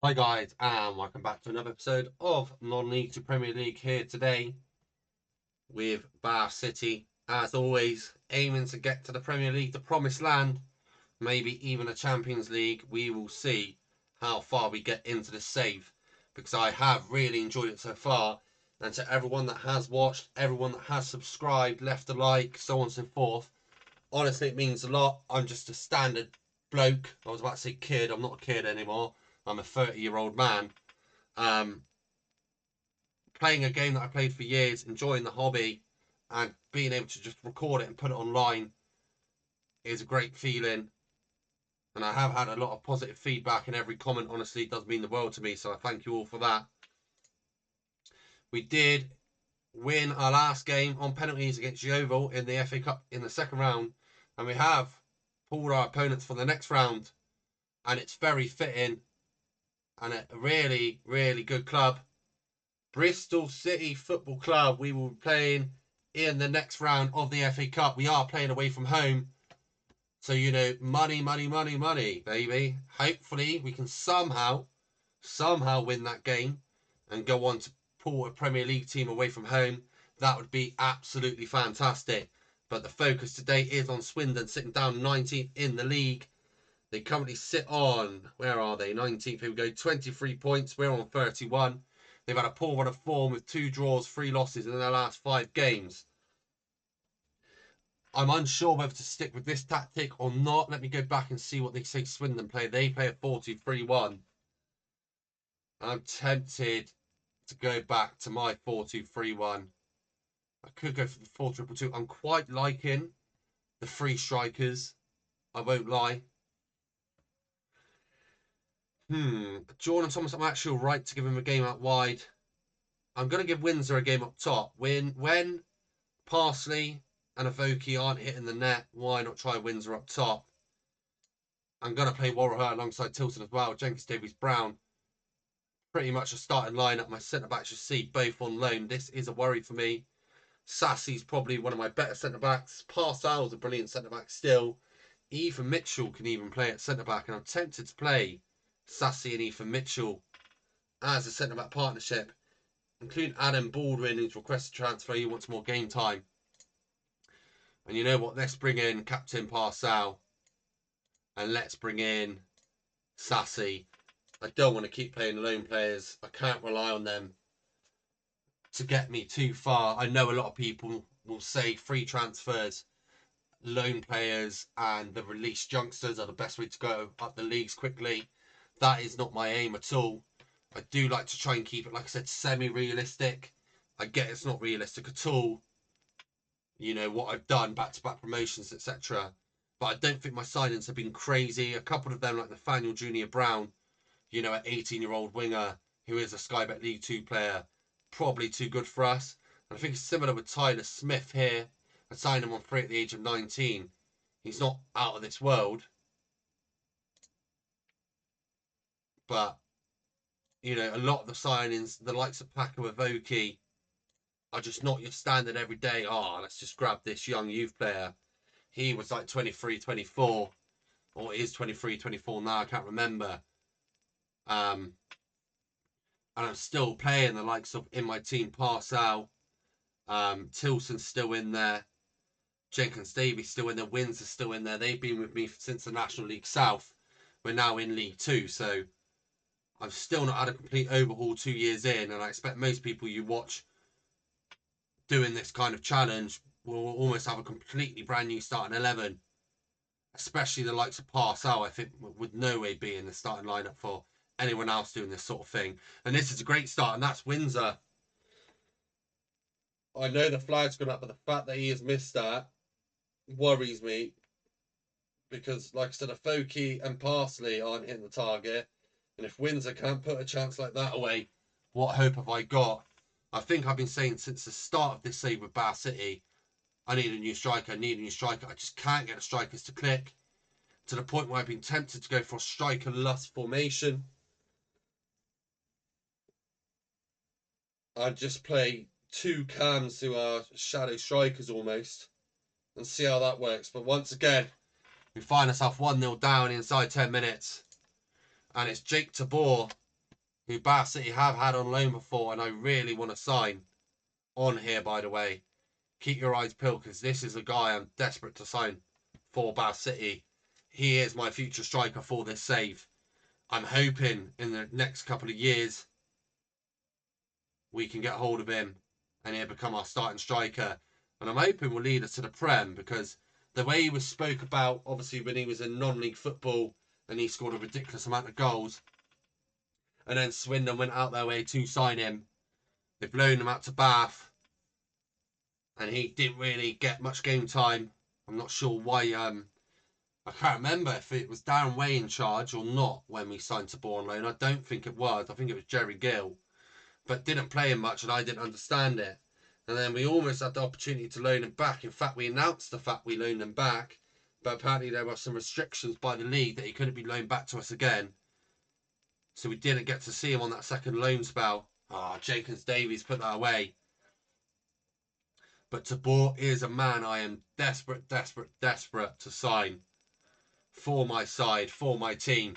Hi guys, and welcome back to another episode of Non-League to Premier League here today with Bath City, as always, aiming to get to the Premier League, the promised land, maybe even a Champions League. We will see how far we get into the save, because I have really enjoyed it so far. And to everyone that has watched, everyone that has subscribed, left a like, so on and so forth, honestly, it means a lot. I'm just a standard bloke. I was about to say kid. I'm not a kid anymore. I'm a 30-year-old man. Um, Playing a game that I played for years, enjoying the hobby, and being able to just record it and put it online is a great feeling. And I have had a lot of positive feedback, and every comment honestly does mean the world to me. So I thank you all for that. We did win our last game on penalties against Yeovil in the FA Cup in the second round, and we have pulled our opponents for the next round. And it's very fitting and a really, really good club. Bristol City Football Club. We will be playing in the next round of the FA Cup. We are playing away from home. So, money, money, money, money, baby. Hopefully, we can somehow win that game and go on to pull a Premier League team away from home. That would be absolutely fantastic. But the focus today is on Swindon sitting down 19th in the league. They currently sit on, where are they? 19th. Here we go, 23 points. We're on 31. They've had a poor run of form with 2 draws, 3 losses in their last 5 games. I'm unsure whether to stick with this tactic or not. Let me go back and see what they say Swindon play. They play a 4-2-3-1. I'm tempted to go back to my 4-2-3-1. I could go for the 4-2-2. I'm quite liking the 3 strikers. I won't lie. Jordan Thomas, I'm actually right to give him a game out wide. I'm going to give Windsor a game up top. When Parsley and Avoki aren't hitting the net, why not try Windsor up top? I'm going to play Warrior alongside Tilton as well. Jenkins, Davies, Brown. Pretty much a starting lineup. My centre backs you see both on loan. This is a worry for me. Sassy's probably one of my better centre backs. Parcel's a brilliant centre back still. Ethan Mitchell can even play at centre back, and I'm tempted to play Sassy and Ethan Mitchell as a centre back partnership, including Adam Baldwin, who's requested transfer. He wants more game time. And you know what? Let's bring in Captain Parcel, and let's bring in Sassy. I don't want to keep playing lone players. I can't rely on them to get me too far. I know a lot of people will say free transfers, loan players, and the released youngsters are the best way to go up the leagues quickly. That is not my aim at all. I do like to try and keep it, like I said, semi-realistic. I get it's not realistic at all. What I've done, back-to-back promotions, etc. But I don't think my signings have been crazy. A couple of them, like Nathaniel Junior Brown, an 18-year-old winger who is a Sky Bet League 2 player, probably too good for us. And I think it's similar with Tyler Smith here. I signed him on free at the age of 19. He's not out of this world, but a lot of the signings, the likes of Paco Avoki, are just not your standard everyday. Oh, let's just grab this young youth player. He was like 23, 24, or is 23, 24 now. I can't remember. And I'm still playing the likes of in my team Parcel. Tilson's still in there. Jenkins Davies still in there. Wins are still in there. They've been with me since the National League South. We're now in League 2, so I've still not had a complete overhaul 2 years in, and I expect most people you watch doing this kind of challenge will almost have a completely brand new starting 11, especially the likes of Parcel. I think would no way be in the starting lineup for anyone else doing this sort of thing. And this is a great start, and that's Windsor. I know the flag's gone up, but the fact that he has missed that worries me because, like I said, Afoki and Parsley aren't hitting the target, and if Windsor can't put a chance like that away, what hope have I got? I think I've been saying since the start of this save with Bath City, I need a new striker. I need a new striker. I just can't get the strikers to click to the point where I've been tempted to go for a striker lust formation. I'd just play 2 cams who are shadow strikers almost and see how that works. But once again, we find ourselves 1-0 down inside 10 minutes. And it's Jake Tabor who Bath City have had on loan before, and I really want to sign on here, by the way. Keep your eyes peeled, because this is a guy I'm desperate to sign for Bath City. He is my future striker for this save. I'm hoping in the next couple of years we can get hold of him and he'll become our starting striker. And I'm hoping will lead us to the Prem, because the way he was spoke about, obviously, when he was in non-league football and he scored a ridiculous amount of goals, and then Swindon went out their way to sign him. They've loaned him out to Bath, and he didn't really get much game time. I'm not sure why. I can't remember if it was Darren Way in charge or not when we signed Tabor on loan. I don't think it was. I think it was Jerry Gill, but didn't play him much, and I didn't understand it. And then we almost had the opportunity to loan him back. In fact, we announced the fact we loaned him back, but apparently there were some restrictions by the league that he couldn't be loaned back to us again. So we didn't get to see him on that second loan spell. Jenkins Davies put that away. But Tabor is a man I am desperate to sign for my side, for my team.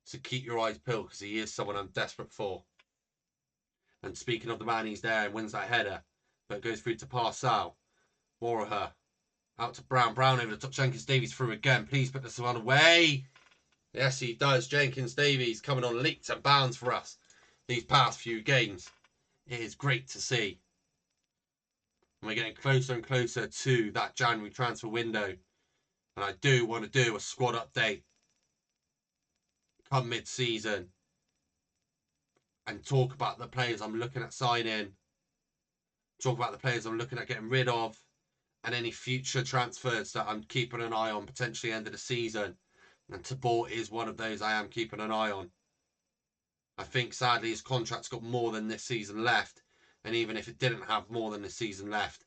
So keep your eyes peeled, because he is someone I'm desperate for. And speaking of the man, he's there and wins that header, but it goes through to Parsal. Warraher out to Brown. Brown over the top. Jenkins Davies through again. Please put this one away. Yes, he does. Jenkins Davies coming on leaps and bounds for us these past few games. It is great to see. And we're getting closer and closer to that January transfer window. And I do want to do a squad update come mid-season and talk about the players I'm looking at signing, talk about the players I'm looking at getting rid of, and any future transfers that I'm keeping an eye on, potentially end of the season. And Tabor is one of those I am keeping an eye on. I think, sadly, his contract's got more than this season left. And even if it didn't have more than this season left,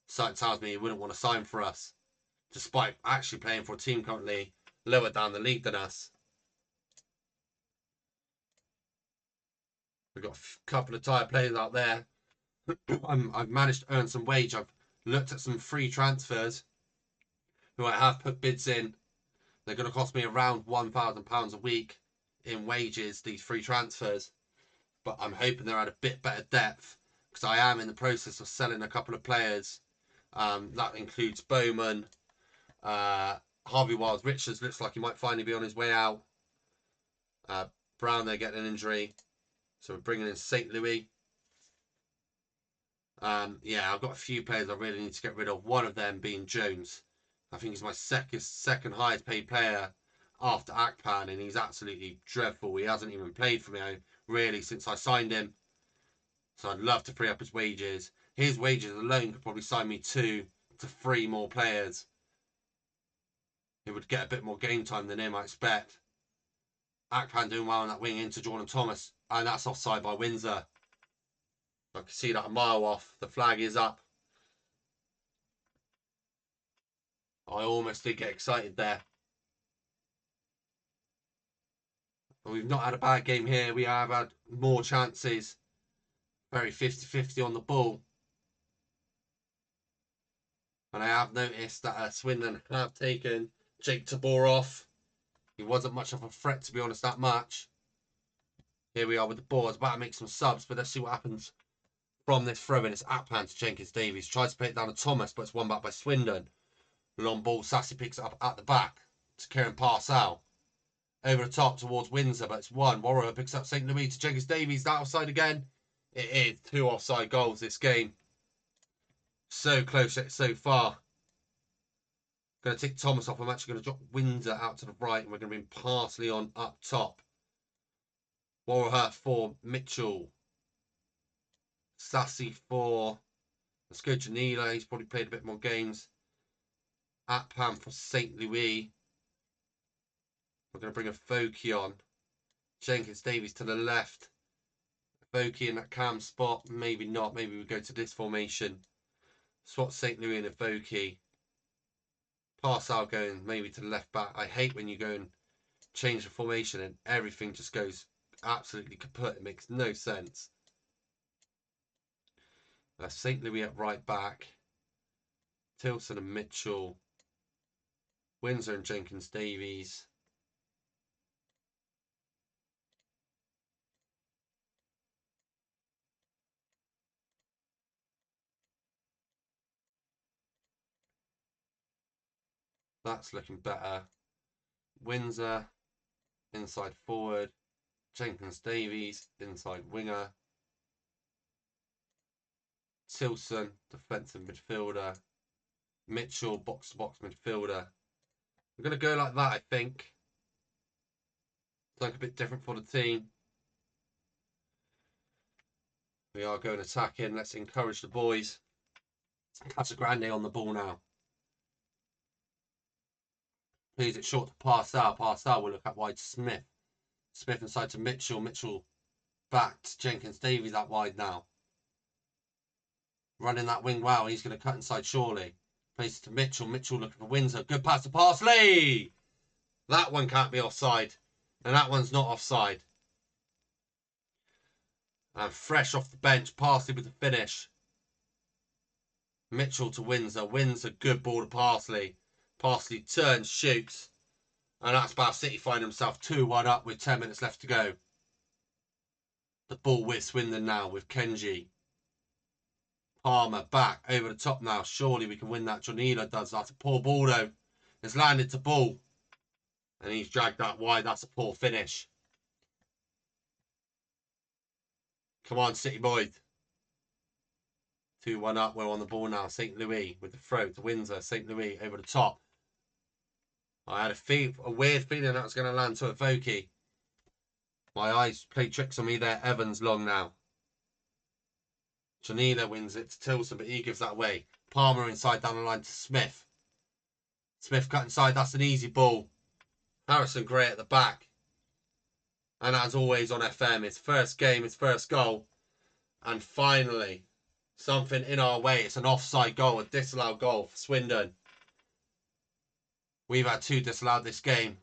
something tells me he wouldn't want to sign for us, despite actually playing for a team currently lower down the league than us. We've got a couple of tired players out there. I've managed to earn some wage. I've looked at some free transfers who I have put bids in. They're going to cost me around £1,000 a week in wages, these free transfers. But I'm hoping they're at a bit better depth, because I am in the process of selling a couple of players. That includes Bowman, Harvey Wild Richards looks like he might finally be on his way out. Brown, they're getting an injury, so we're bringing in St. Louis. Yeah, I've got a few players I really need to get rid of. One of them being Jones. I think he's my second highest paid player after Akpan, and he's absolutely dreadful. He hasn't even played for me really since I signed him. So I'd love to free up his wages. His wages alone could probably sign me 2 to 3 more players. He would get a bit more game time than him, I expect. Akpan doing well on that wing into Jordan Thomas, and that's offside by Windsor. I can see that a mile off. The flag is up. I almost did get excited there. But we've not had a bad game here. We have had more chances. Very 50-50 on the ball. And I have noticed that Swindon have taken Jake Tabor off. He wasn't much of a threat, to be honest, that much. Here we are with the ball. It's about to make some subs, but let's see what happens from this throw-in. It's Akpan to Jenkins Davies. Tries to play it down to Thomas, but it's won back by Swindon. Long ball. Sassy picks it up at the back to Kieran Parsal. Over the top towards Windsor, but it's one. Warrior picks up St. Louis to Jenkins Davies. That offside again. It is 2 offside goals this game. So close so far. Going to take Thomas off. I'm actually going to drop Windsor out to the right, and we're going to bring Parsley on up top. Warrior for Mitchell. Sassy for, let's go Janila. He's probably played a bit more games. Akpan for St. Louis. We're going to bring a Foki on. Jenkins Davies to the left. Foki in that cam spot. Maybe not. Maybe we go to this formation. Swap St. Louis and a Foki. Parsal going maybe to the left back. I hate when you go and change the formation and everything just goes absolutely kaput. It makes no sense. St. Louis at right back. Tilson and Mitchell. Windsor and Jenkins Davies. That's looking better. Windsor, inside forward. Jenkins-Davies, inside winger. Tilson, defensive midfielder. Mitchell, box-to-box midfielder. We're going to go like that, I think. Something a bit different for the team. We are going attacking. Let's encourage the boys. Casagrande on the ball now. Please, it's short to Parcel. Parcel will look up wide to Smith. Smith inside to Mitchell. Mitchell back to Jenkins-Davies out wide now. Running that wing well. He's going to cut inside surely. Plays it to Mitchell. Mitchell looking for Windsor. Good pass to Parsley. That one can't be offside. And that one's not offside. And fresh off the bench. Parsley with the finish. Mitchell to Windsor. Windsor, good ball to Parsley. Parsley turns, shoots. And that's Bath City find himself 2-1 up with 10 minutes left to go. The ball with Swindon now with Kenji. Palmer back over the top now. Surely we can win that. Jonila does that. A poor ball though. It's landed to Ball. And he's dragged that wide. That's a poor finish. Come on, City boys. 2-1 up. We're on the ball now. St. Louis with the throw to Windsor. St. Louis over the top. I had a weird feeling that was going to land to a Voki. My eyes played tricks on me there. Evans long now. Janila wins it to Tilson, but he gives that away. Palmer inside down the line to Smith. Smith cut inside. That's an easy ball. Harrison Gray at the back. And as always on FM, his first game, his first goal. And finally, something in our way. It's an offside goal, a disallowed goal for Swindon. We've had 2 disallowed this game.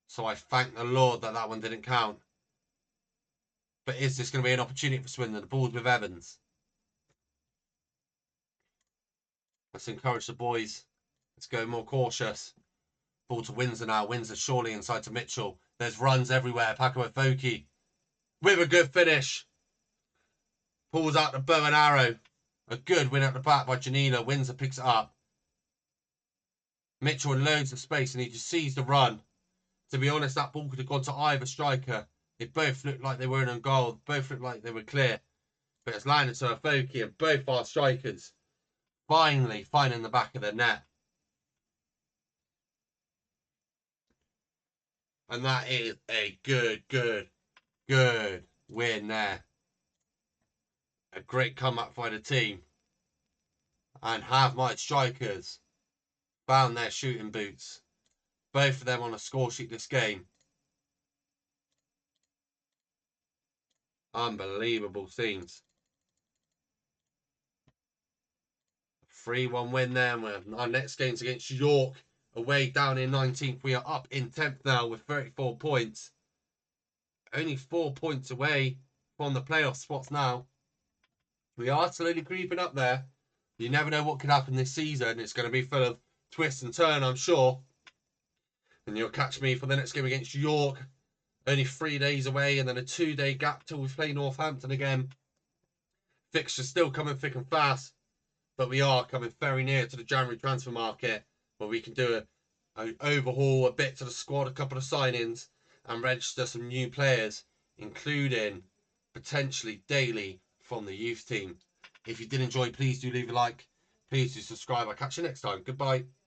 So I thank the Lord that one didn't count. But is this going to be an opportunity for Swindon? The ball's with Evans. Let's encourage the boys. Let's go more cautious. Ball to Windsor now. Windsor surely inside to Mitchell. There's runs everywhere. Paco Foki with a good finish. Pulls out the bow and arrow. A good win at the back by Janila. Windsor picks it up. Mitchell in loads of space and he just sees the run. To be honest, that ball could have gone to either striker. They both looked like they weren't on goal. Both looked like they were clear. But it's landed to Foki and both our strikers finally finding the back of the net. And that is a good win there. A great comeback by the team. And have my strikers found their shooting boots. Both of them on a score sheet this game. Unbelievable scenes. 3-1 win there. And our next game's against York. Away down in 19th. We are up in 10th now with 34 points. Only 4 points away from the playoff spots now. We are slowly creeping up there. You never know what could happen this season. It's going to be full of twists and turns, I'm sure. And you'll catch me for the next game against York. Only 3 days away and then a 2-day gap till we play Northampton again. Fixtures still coming thick and fast. But we are coming very near to the January transfer market where we can do an overhaul a bit to the squad, a couple of signings and register some new players, including potentially Daly from the youth team. If you did enjoy, please do leave a like. Please do subscribe. I'll catch you next time. Goodbye.